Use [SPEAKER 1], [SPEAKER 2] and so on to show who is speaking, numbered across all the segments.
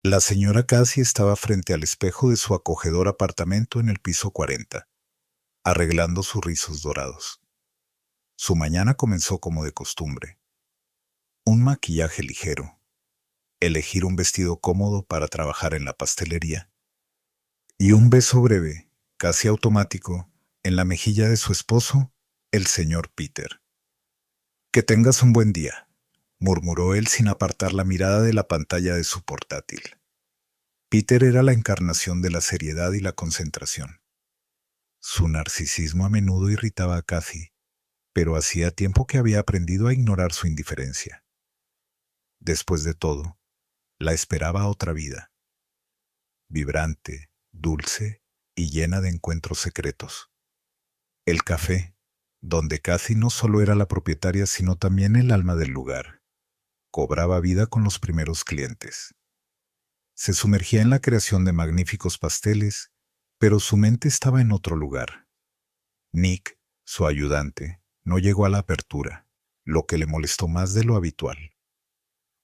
[SPEAKER 1] La señora Cassie estaba frente al espejo de su acogedor apartamento en el piso 40, arreglando sus rizos dorados. Su mañana comenzó como de costumbre. Un maquillaje ligero, elegir un vestido cómodo para trabajar en la pastelería y un beso breve, casi automático, en la mejilla de su esposo, el señor Peter. Que tengas un buen día, murmuró él sin apartar la mirada de la pantalla de su portátil. Peter era la encarnación de la seriedad y la concentración. Su narcisismo a menudo irritaba a Kathy, pero hacía tiempo que había aprendido a ignorar su indiferencia. Después de todo, la esperaba otra vida, vibrante, dulce y llena de encuentros secretos. El café, donde Kathy no solo era la propietaria sino también el alma del lugar, cobraba vida con los primeros clientes. Se sumergía en la creación de magníficos pasteles, pero su mente estaba en otro lugar. Nick, su ayudante, no llegó a la apertura, lo que le molestó más de lo habitual.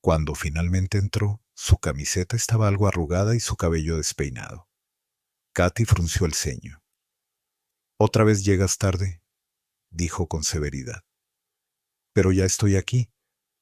[SPEAKER 1] Cuando finalmente entró, su camiseta estaba algo arrugada y su cabello despeinado. Katy frunció el ceño. «Otra vez llegas tarde», dijo con severidad. «Pero ya estoy aquí»,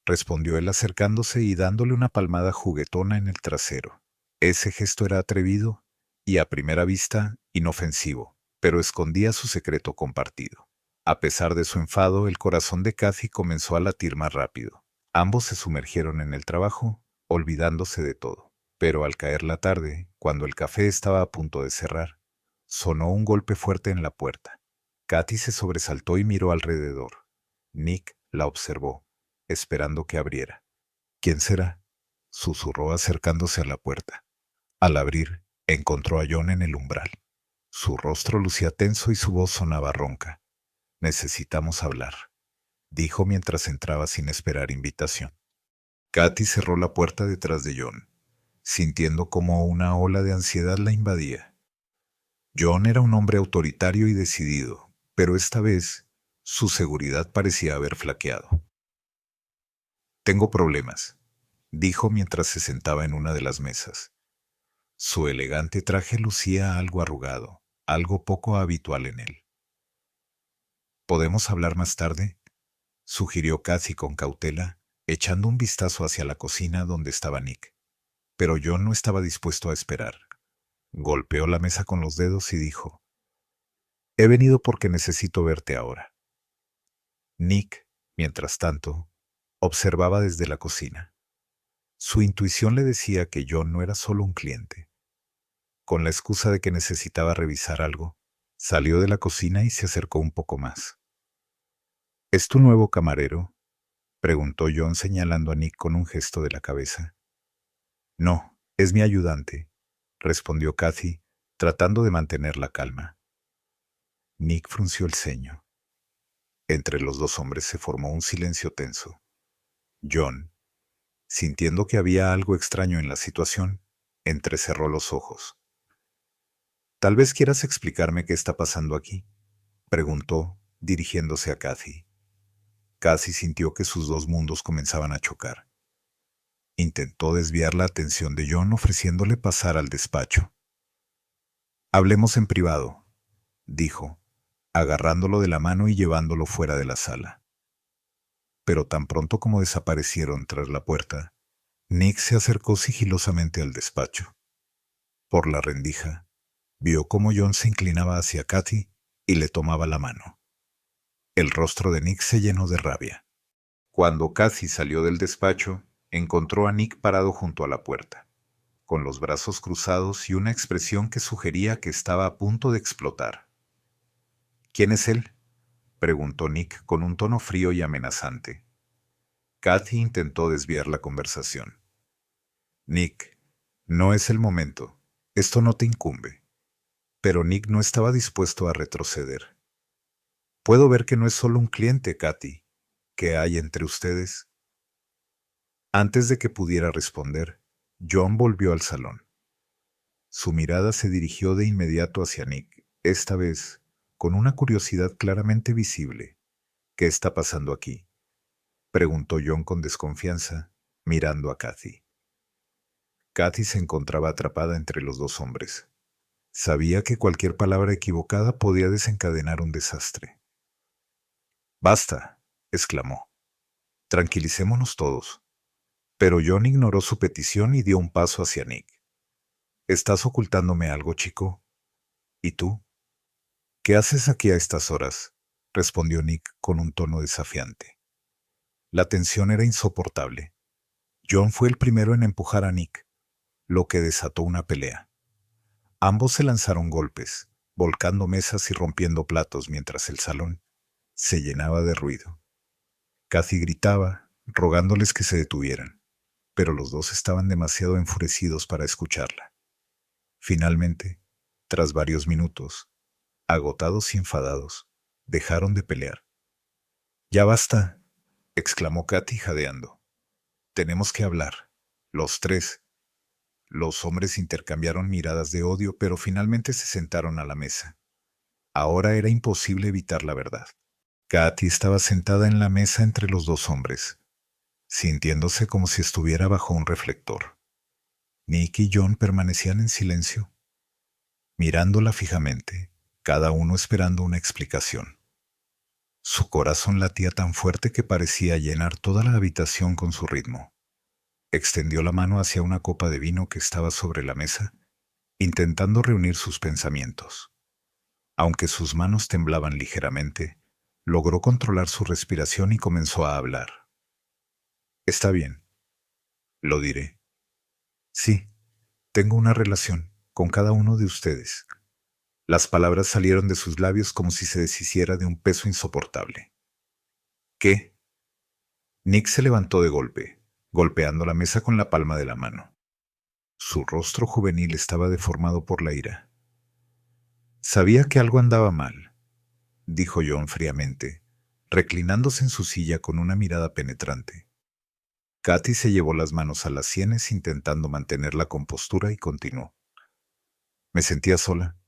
[SPEAKER 1] respondió él acercándose y dándole una palmada juguetona en el trasero. Ese gesto era atrevido y, a primera vista, inofensivo, pero escondía su secreto compartido. A pesar de su enfado, el corazón de Kathy comenzó a latir más rápido. Ambos se sumergieron en el trabajo, olvidándose de todo. Pero al caer la tarde, cuando el café estaba a punto de cerrar, sonó un golpe fuerte en la puerta. Kathy se sobresaltó y miró alrededor. Nick la observó, esperando que abriera. «¿Quién será?», susurró acercándose a la puerta. Al abrir, encontró a John en el umbral. Su rostro lucía tenso y su voz sonaba ronca. «Necesitamos hablar», dijo mientras entraba sin esperar invitación. Katy cerró la puerta detrás de John, sintiendo como una ola de ansiedad la invadía. John era un hombre autoritario y decidido, pero esta vez su seguridad parecía haber flaqueado. «Tengo problemas», dijo mientras se sentaba en una de las mesas. Su elegante traje lucía algo arrugado, algo poco habitual en él. «¿Podemos hablar más tarde?», sugirió Kathy con cautela, echando un vistazo hacia la cocina donde estaba Nick. Pero John no estaba dispuesto a esperar. Golpeó la mesa con los dedos y dijo: «He venido porque necesito verte ahora». Nick, mientras tanto, observaba desde la cocina. Su intuición le decía que John no era solo un cliente. Con la excusa de que necesitaba revisar algo, salió de la cocina y se acercó un poco más. «¿Es tu nuevo camarero?», preguntó John señalando a Nick con un gesto de la cabeza. «No, es mi ayudante», respondió Kathy, tratando de mantener la calma. Nick frunció el ceño. Entre los dos hombres se formó un silencio tenso. John, sintiendo que había algo extraño en la situación, entrecerró los ojos. «Tal vez quieras explicarme qué está pasando aquí», preguntó, dirigiéndose a Kathy. Kathy sintió que sus dos mundos comenzaban a chocar. Intentó desviar la atención de John ofreciéndole pasar al despacho. «Hablemos en privado», dijo, agarrándolo de la mano y llevándolo fuera de la sala. Pero tan pronto como desaparecieron tras la puerta, Nick se acercó sigilosamente al despacho. Por la rendija, vio cómo John se inclinaba hacia Kathy y le tomaba la mano. El rostro de Nick se llenó de rabia. Cuando Kathy salió del despacho, encontró a Nick parado junto a la puerta, con los brazos cruzados y una expresión que sugería que estaba a punto de explotar. «¿Quién es él?», preguntó Nick con un tono frío y amenazante. Kathy intentó desviar la conversación. «Nick, no es el momento. Esto no te incumbe». Pero Nick no estaba dispuesto a retroceder. «Puedo ver que no es solo un cliente, Kathy. ¿Qué hay entre ustedes?». Antes de que pudiera responder, John volvió al salón. Su mirada se dirigió de inmediato hacia Nick, esta vez con una curiosidad claramente visible. «¿Qué está pasando aquí?», preguntó John con desconfianza, mirando a Kathy. Kathy se encontraba atrapada entre los dos hombres. Sabía que cualquier palabra equivocada podía desencadenar un desastre. «Basta», exclamó. «Tranquilicémonos todos». Pero John ignoró su petición y dio un paso hacia Nick. «¿Estás ocultándome algo, chico? ¿Y tú? ¿Qué haces aquí a estas horas?», respondió Nick con un tono desafiante. La tensión era insoportable. John fue el primero en empujar a Nick, lo que desató una pelea. Ambos se lanzaron golpes, volcando mesas y rompiendo platos mientras el salón se llenaba de ruido. Kathy gritaba, rogándoles que se detuvieran, pero los dos estaban demasiado enfurecidos para escucharla. Finalmente, tras varios minutos, agotados y enfadados, dejaron de pelear. «Ya basta», exclamó Kathy jadeando. «Tenemos que hablar, los tres». Los hombres intercambiaron miradas de odio, pero finalmente se sentaron a la mesa. Ahora era imposible evitar la verdad. Kathy estaba sentada en la mesa entre los dos hombres, sintiéndose como si estuviera bajo un reflector. Nick y John permanecían en silencio, mirándola fijamente, cada uno esperando una explicación. Su corazón latía tan fuerte que parecía llenar toda la habitación con su ritmo. Extendió la mano hacia una copa de vino que estaba sobre la mesa, intentando reunir sus pensamientos. Aunque sus manos temblaban ligeramente, logró controlar su respiración y comenzó a hablar. «Está bien. Lo diré. Sí, tengo una relación con cada uno de ustedes». Las palabras salieron de sus labios como si se deshiciera de un peso insoportable. «¿Qué?». Nick se levantó de golpe, golpeando la mesa con la palma de la mano. Su rostro juvenil estaba deformado por la ira. «Sabía que algo andaba mal», dijo John fríamente, reclinándose en su silla con una mirada penetrante. Kathy se llevó las manos a las sienes intentando mantener la compostura y continuó. «Me sentía sola.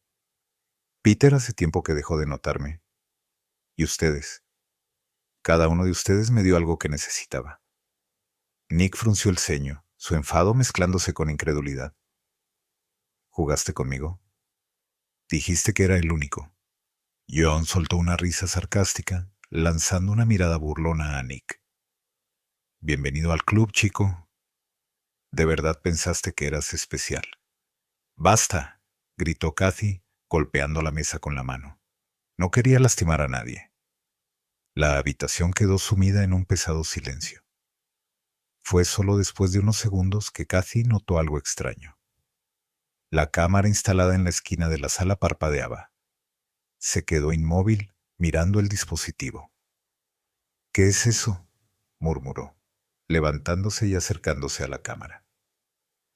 [SPEAKER 1] Peter hace tiempo que dejó de notarme. Y ustedes. Cada uno de ustedes me dio algo que necesitaba». Nick frunció el ceño, su enfado mezclándose con incredulidad. «¿Jugaste conmigo? Dijiste que era el único». John soltó una risa sarcástica, lanzando una mirada burlona a Nick. «Bienvenido al club, chico. ¿De verdad pensaste que eras especial?» «Basta», gritó Kathy, golpeando la mesa con la mano. No quería lastimar a nadie. La habitación quedó sumida en un pesado silencio. Fue solo después de unos segundos que Kathy notó algo extraño. La cámara instalada en la esquina de la sala parpadeaba. Se quedó inmóvil, mirando el dispositivo. «¿Qué es eso?», murmuró, levantándose y acercándose a la cámara.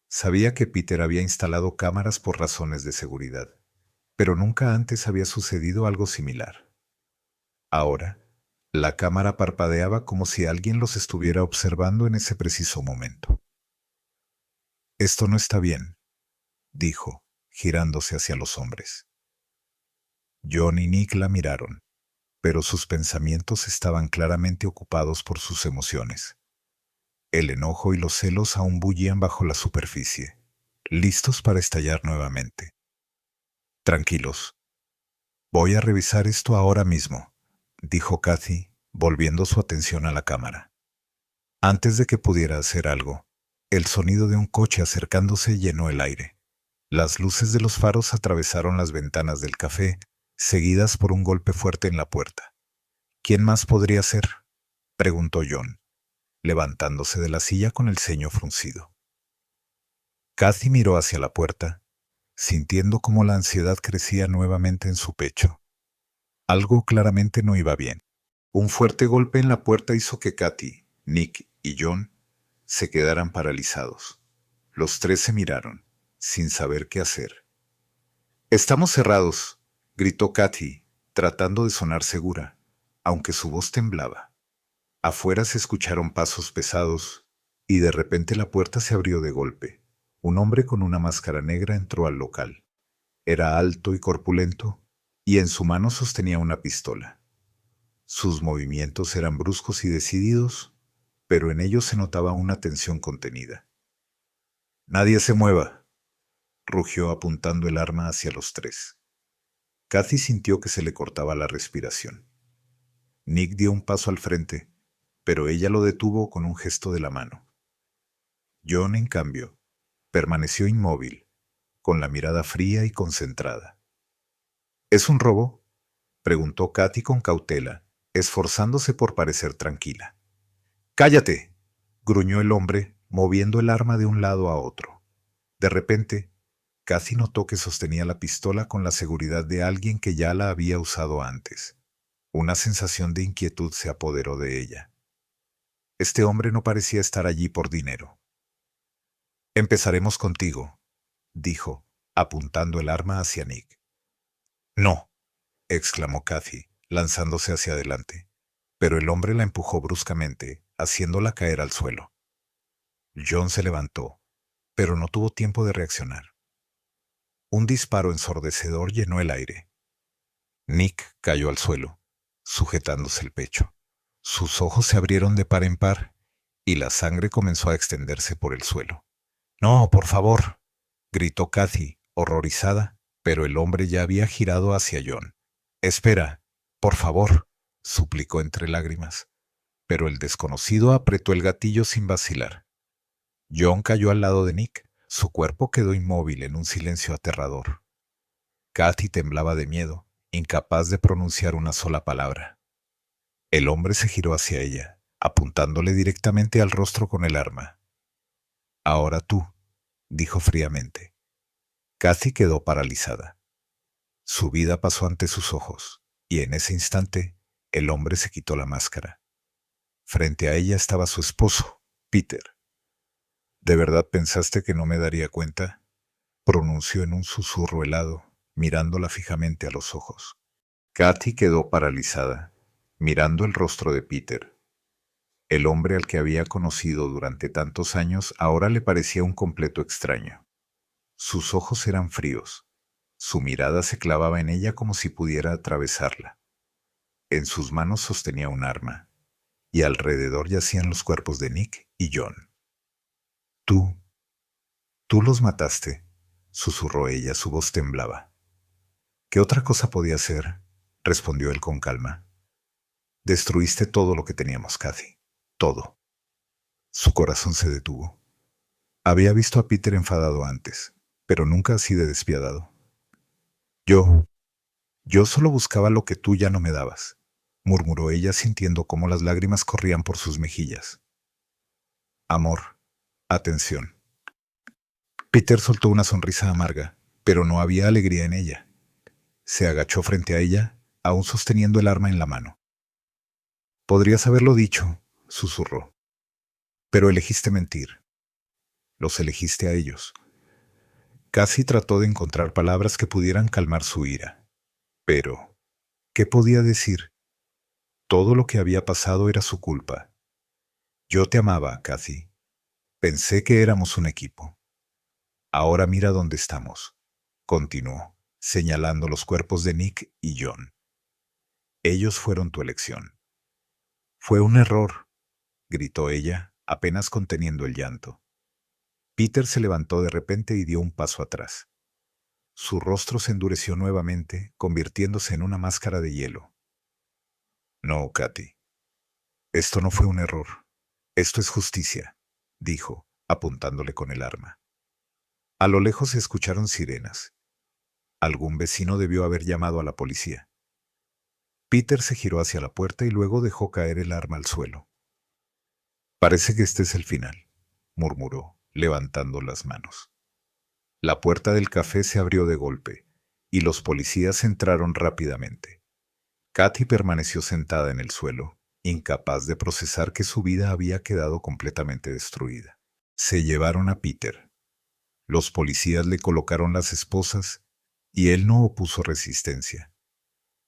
[SPEAKER 1] Sabía que Peter había instalado cámaras por razones de seguridad, pero nunca antes había sucedido algo similar. Ahora, la cámara parpadeaba como si alguien los estuviera observando en ese preciso momento. «Esto no está bien», dijo, girándose hacia los hombres. John y Nick la miraron, pero sus pensamientos estaban claramente ocupados por sus emociones. El enojo y los celos aún bullían bajo la superficie, listos para estallar nuevamente. «Tranquilos. Voy a revisar esto ahora mismo», dijo Kathy, volviendo su atención a la cámara. Antes de que pudiera hacer algo, el sonido de un coche acercándose llenó el aire. Las luces de los faros atravesaron las ventanas del café, seguidas por un golpe fuerte en la puerta. «¿Quién más podría ser?», preguntó John, levantándose de la silla con el ceño fruncido. Kathy miró hacia la puerta, sintiendo cómo la ansiedad crecía nuevamente en su pecho. Algo claramente no iba bien. Un fuerte golpe en la puerta hizo que Kathy, Nick y John se quedaran paralizados. Los tres se miraron, sin saber qué hacer. «Estamos cerrados», gritó Kathy, tratando de sonar segura, aunque su voz temblaba. Afuera se escucharon pasos pesados, y de repente la puerta se abrió de golpe. Un hombre con una máscara negra entró al local. Era alto y corpulento, y en su mano sostenía una pistola. Sus movimientos eran bruscos y decididos, pero en ellos se notaba una tensión contenida. Nadie se mueva, rugió apuntando el arma hacia los tres. Kathy sintió que se le cortaba la respiración. Nick dio un paso al frente, pero ella lo detuvo con un gesto de la mano. John, en cambio, permaneció inmóvil, con la mirada fría y concentrada. ¿Es un robo?, preguntó Kathy con cautela, esforzándose por parecer tranquila. ¡Cállate!, gruñó el hombre, moviendo el arma de un lado a otro. De repente, Kathy notó que sostenía la pistola con la seguridad de alguien que ya la había usado antes. Una sensación de inquietud se apoderó de ella. Este hombre no parecía estar allí por dinero. Empezaremos contigo, dijo, apuntando el arma hacia Nick. No, exclamó Kathy, lanzándose hacia adelante, pero el hombre la empujó bruscamente, haciéndola caer al suelo. John se levantó, pero no tuvo tiempo de reaccionar. Un disparo ensordecedor llenó el aire. Nick cayó al suelo, sujetándose el pecho. Sus ojos se abrieron de par en par y la sangre comenzó a extenderse por el suelo. «No, por favor», gritó Kathy, horrorizada, pero el hombre ya había girado hacia John. «Espera, por favor», suplicó entre lágrimas, pero el desconocido apretó el gatillo sin vacilar. John cayó al lado de Nick. Su cuerpo quedó inmóvil en un silencio aterrador. Kathy temblaba de miedo, incapaz de pronunciar una sola palabra. El hombre se giró hacia ella, apuntándole directamente al rostro con el arma. «Ahora tú», dijo fríamente. Kathy quedó paralizada. Su vida pasó ante sus ojos, y en ese instante, el hombre se quitó la máscara. Frente a ella estaba su esposo, Peter. «¿De verdad pensaste que no me daría cuenta?», pronunció en un susurro helado, mirándola fijamente a los ojos. Kathy quedó paralizada, mirando el rostro de Peter. El hombre al que había conocido durante tantos años ahora le parecía un completo extraño. Sus ojos eran fríos. Su mirada se clavaba en ella como si pudiera atravesarla. En sus manos sostenía un arma, y alrededor yacían los cuerpos de Nick y John. Tú los mataste», susurró ella, su voz temblaba. «¿Qué otra cosa podía hacer?», respondió él con calma. «Destruiste todo lo que teníamos, Kathy. Todo». Su corazón se detuvo. Había visto a Peter enfadado antes, pero nunca así de despiadado. Yo solo buscaba lo que tú ya no me dabas», murmuró ella sintiendo cómo las lágrimas corrían por sus mejillas. «Amor, atención». Peter soltó una sonrisa amarga, pero no había alegría en ella. Se agachó frente a ella, aún sosteniendo el arma en la mano. «Podrías haberlo dicho», susurró. «Pero elegiste mentir. Los elegiste a ellos». Casi trató de encontrar palabras que pudieran calmar su ira. Pero, ¿qué podía decir? Todo lo que había pasado era su culpa. «Yo te amaba, Kathy. Pensé que éramos un equipo. Ahora mira dónde estamos», continuó, señalando los cuerpos de Nick y John. «Ellos fueron tu elección». «Fue un error», gritó ella, apenas conteniendo el llanto. Peter se levantó de repente y dio un paso atrás. Su rostro se endureció nuevamente, convirtiéndose en una máscara de hielo. «No, Kathy. Esto no fue un error. Esto es justicia», dijo, apuntándole con el arma. A lo lejos se escucharon sirenas. Algún vecino debió haber llamado a la policía. Peter se giró hacia la puerta y luego dejó caer el arma al suelo. «Parece que este es el final», murmuró, levantando las manos. La puerta del café se abrió de golpe, y los policías entraron rápidamente. Kathy permaneció sentada en el suelo, incapaz de procesar que su vida había quedado completamente destruida. Se llevaron a Peter. Los policías le colocaron las esposas, y él no opuso resistencia.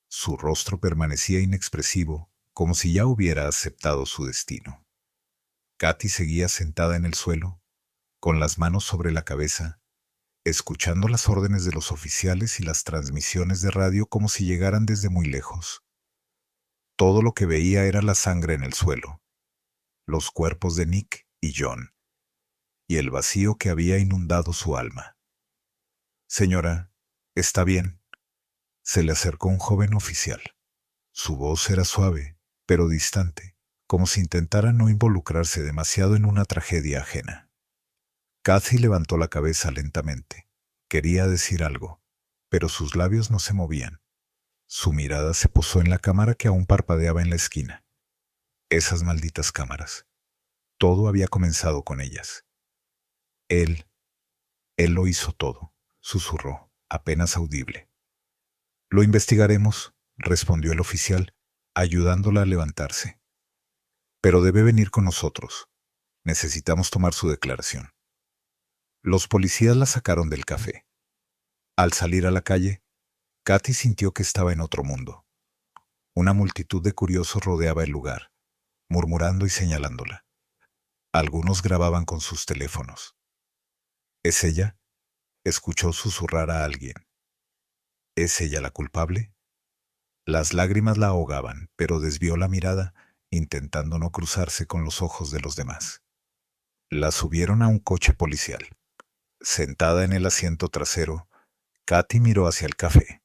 [SPEAKER 1] Su rostro permanecía inexpresivo, como si ya hubiera aceptado su destino. Kathy seguía sentada en el suelo, con las manos sobre la cabeza, escuchando las órdenes de los oficiales y las transmisiones de radio como si llegaran desde muy lejos. Todo lo que veía era la sangre en el suelo, los cuerpos de Nick y John, y el vacío que había inundado su alma. Señora, ¿está bien? Se le acercó un joven oficial. Su voz era suave, pero distante, como si intentara no involucrarse demasiado en una tragedia ajena. Kathy levantó la cabeza lentamente. Quería decir algo, pero sus labios no se movían. Su mirada se posó en la cámara que aún parpadeaba en la esquina. Esas malditas cámaras. Todo había comenzado con ellas. Él, él lo hizo todo, susurró, apenas audible. Lo investigaremos, respondió el oficial, ayudándola a levantarse. Pero debe venir con nosotros. Necesitamos tomar su declaración. Los policías la sacaron del café. Al salir a la calle, Kathy sintió que estaba en otro mundo. Una multitud de curiosos rodeaba el lugar, murmurando y señalándola. Algunos grababan con sus teléfonos. ¿Es ella? Escuchó susurrar a alguien. ¿Es ella la culpable? Las lágrimas la ahogaban, pero desvió la mirada, intentando no cruzarse con los ojos de los demás. La subieron a un coche policial. Sentada en el asiento trasero, Kathy miró hacia el café.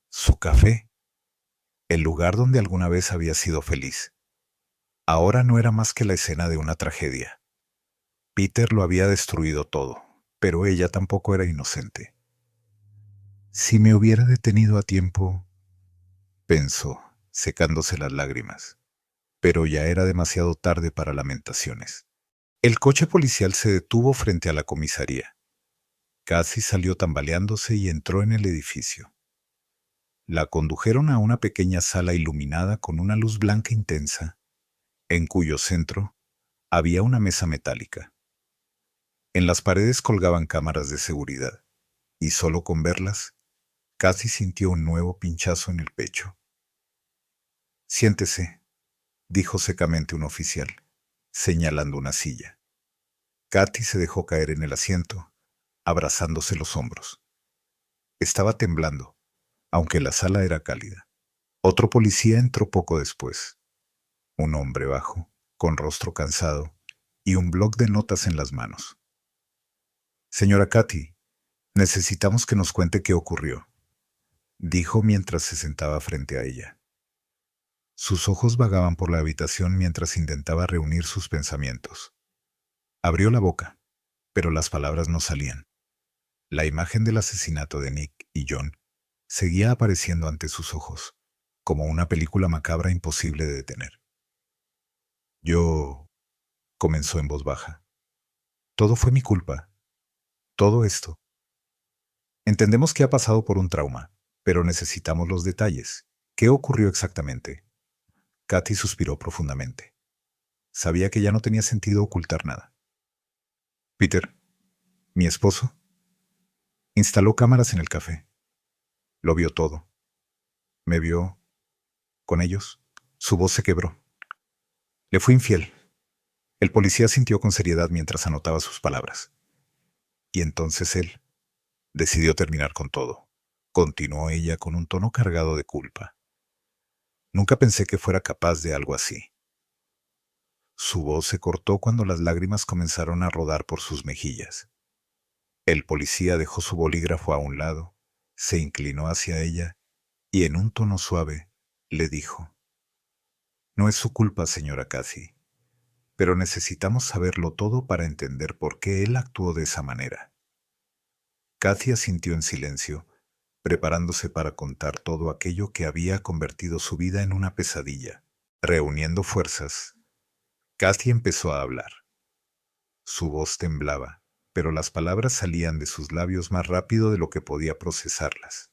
[SPEAKER 1] Su café, el lugar donde alguna vez había sido feliz. Ahora no era más que la escena de una tragedia. Peter lo había destruido todo, pero ella tampoco era inocente. Si me hubiera detenido a tiempo, pensó, secándose las lágrimas. Pero ya era demasiado tarde para lamentaciones. El coche policial se detuvo frente a la comisaría. Cassie salió tambaleándose y entró en el edificio. La condujeron a una pequeña sala iluminada con una luz blanca intensa, en cuyo centro había una mesa metálica. En las paredes colgaban cámaras de seguridad, y solo con verlas, Cassie sintió un nuevo pinchazo en el pecho. Siéntese, dijo secamente un oficial, señalando una silla. Kathy se dejó caer en el asiento, abrazándose los hombros. Estaba temblando, aunque la sala era cálida. Otro policía entró poco después. Un hombre bajo, con rostro cansado y un bloc de notas en las manos. Señora Kathy, necesitamos que nos cuente qué ocurrió, dijo mientras se sentaba frente a ella. Sus ojos vagaban por la habitación mientras intentaba reunir sus pensamientos. Abrió la boca, pero las palabras no salían. La imagen del asesinato de Nick y John seguía apareciendo ante sus ojos, como una película macabra imposible de detener. Yo... comenzó en voz baja. Todo fue mi culpa. Todo esto. Entendemos que ha pasado por un trauma, pero necesitamos los detalles. ¿Qué ocurrió exactamente? Kathy suspiró profundamente. Sabía que ya no tenía sentido ocultar nada. Peter, mi esposo, instaló cámaras en el café. Lo vio todo. Me vio con ellos. Su voz se quebró. Le fui infiel. El policía sintió con seriedad mientras anotaba sus palabras. Y entonces él decidió terminar con todo. Continuó ella con un tono cargado de culpa. Nunca pensé que fuera capaz de algo así. Su voz se cortó cuando las lágrimas comenzaron a rodar por sus mejillas. El policía dejó su bolígrafo a un lado, se inclinó hacia ella y en un tono suave le dijo: No es su culpa, señora Kathy, pero necesitamos saberlo todo para entender por qué él actuó de esa manera. Kathy asintió en silencio, preparándose para contar todo aquello que había convertido su vida en una pesadilla. Reuniendo fuerzas, Kathy empezó a hablar. Su voz temblaba, pero las palabras salían de sus labios más rápido de lo que podía procesarlas.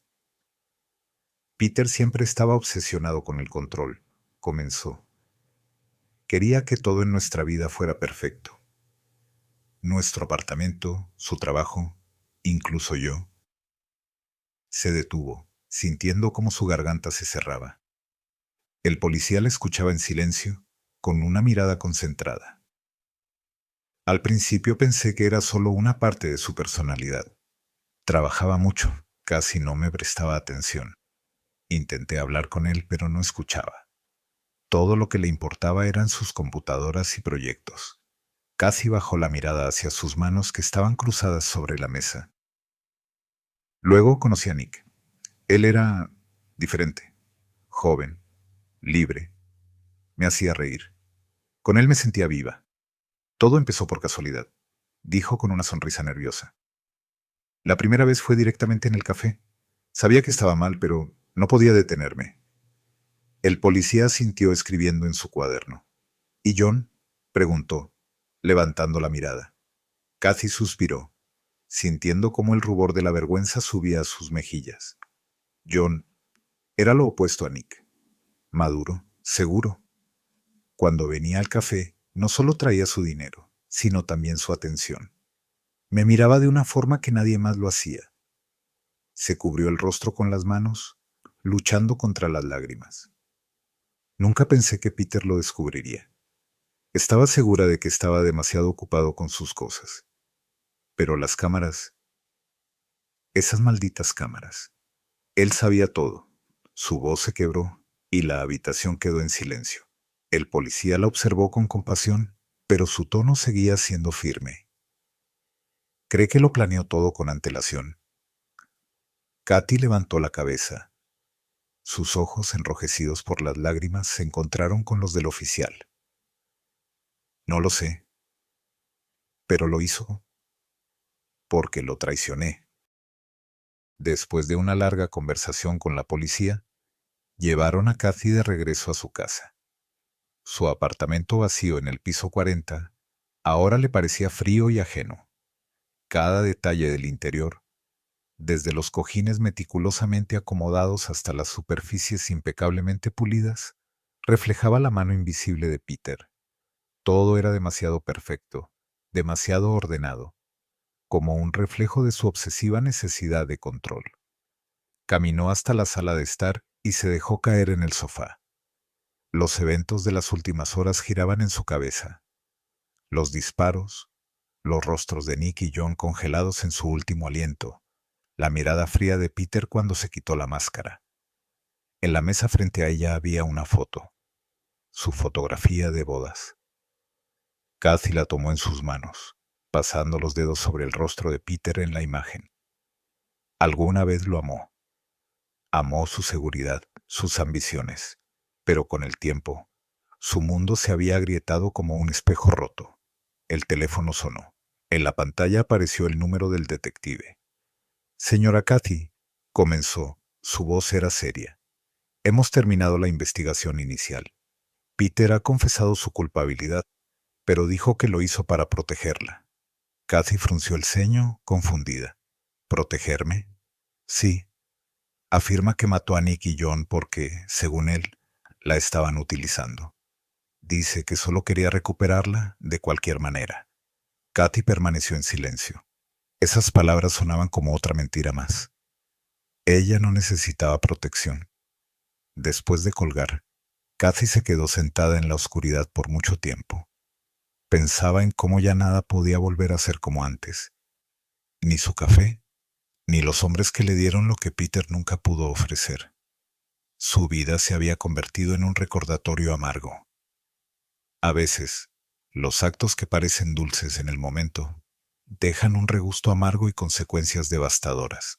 [SPEAKER 1] Peter siempre estaba obsesionado con el control, comenzó. Quería que todo en nuestra vida fuera perfecto. Nuestro apartamento, su trabajo, incluso yo. Se detuvo, sintiendo cómo su garganta se cerraba. El policía la escuchaba en silencio, con una mirada concentrada. Al principio pensé que era solo una parte de su personalidad. Trabajaba mucho, casi no me prestaba atención. Intenté hablar con él, pero no escuchaba. Todo lo que le importaba eran sus computadoras y proyectos. Casi bajó la mirada hacia sus manos que estaban cruzadas sobre la mesa. Luego conocí a Nick. Él era diferente, joven, libre. Me hacía reír. Con él me sentía viva. Todo empezó por casualidad, dijo con una sonrisa nerviosa. La primera vez fue directamente en el café. Sabía que estaba mal, pero no podía detenerme. El policía sintió escribiendo en su cuaderno. ¿Y John? Preguntó, levantando la mirada. Kathy suspiró, sintiendo cómo el rubor de la vergüenza subía a sus mejillas. John era lo opuesto a Nick. Maduro, seguro. Cuando venía al café, no solo traía su dinero, sino también su atención. Me miraba de una forma que nadie más lo hacía. Se cubrió el rostro con las manos, luchando contra las lágrimas. Nunca pensé que Peter lo descubriría. Estaba segura de que estaba demasiado ocupado con sus cosas. Pero las cámaras, esas malditas cámaras. Él sabía todo. Su voz se quebró y la habitación quedó en silencio. El policía la observó con compasión, pero su tono seguía siendo firme. ¿Cree que lo planeó todo con antelación? Katy levantó la cabeza. Sus ojos, enrojecidos por las lágrimas, se encontraron con los del oficial. No lo sé, pero lo hizo porque lo traicioné. Después de una larga conversación con la policía, llevaron a Kathy de regreso a su casa. Su apartamento vacío en el piso 40 ahora le parecía frío y ajeno. Cada detalle del interior, desde los cojines meticulosamente acomodados hasta las superficies impecablemente pulidas, reflejaba la mano invisible de Peter. Todo era demasiado perfecto, demasiado ordenado, como un reflejo de su obsesiva necesidad de control. Caminó hasta la sala de estar y se dejó caer en el sofá. Los eventos de las últimas horas giraban en su cabeza. Los disparos, los rostros de Nick y John congelados en su último aliento, la mirada fría de Peter cuando se quitó la máscara. En la mesa frente a ella había una foto, su fotografía de bodas. Kathy la tomó en sus manos, pasando los dedos sobre el rostro de Peter en la imagen. Alguna vez lo amó. Amó su seguridad, sus ambiciones, pero con el tiempo, su mundo se había agrietado como un espejo roto. El teléfono sonó. En la pantalla apareció el número del detective. Señora Kathy, comenzó. Su voz era seria. Hemos terminado la investigación inicial. Peter ha confesado su culpabilidad, pero dijo que lo hizo para protegerla. Kathy frunció el ceño, confundida. ¿Protegerme? Sí. Afirma que mató a Nick y John porque, según él, la estaban utilizando. Dice que solo quería recuperarla de cualquier manera. Kathy permaneció en silencio. Esas palabras sonaban como otra mentira más. Ella no necesitaba protección. Después de colgar, Kathy se quedó sentada en la oscuridad por mucho tiempo. Pensaba en cómo ya nada podía volver a ser como antes. Ni su café, ni los hombres que le dieron lo que Peter nunca pudo ofrecer. Su vida se había convertido en un recordatorio amargo. A veces, los actos que parecen dulces en el momento dejan un regusto amargo y consecuencias devastadoras.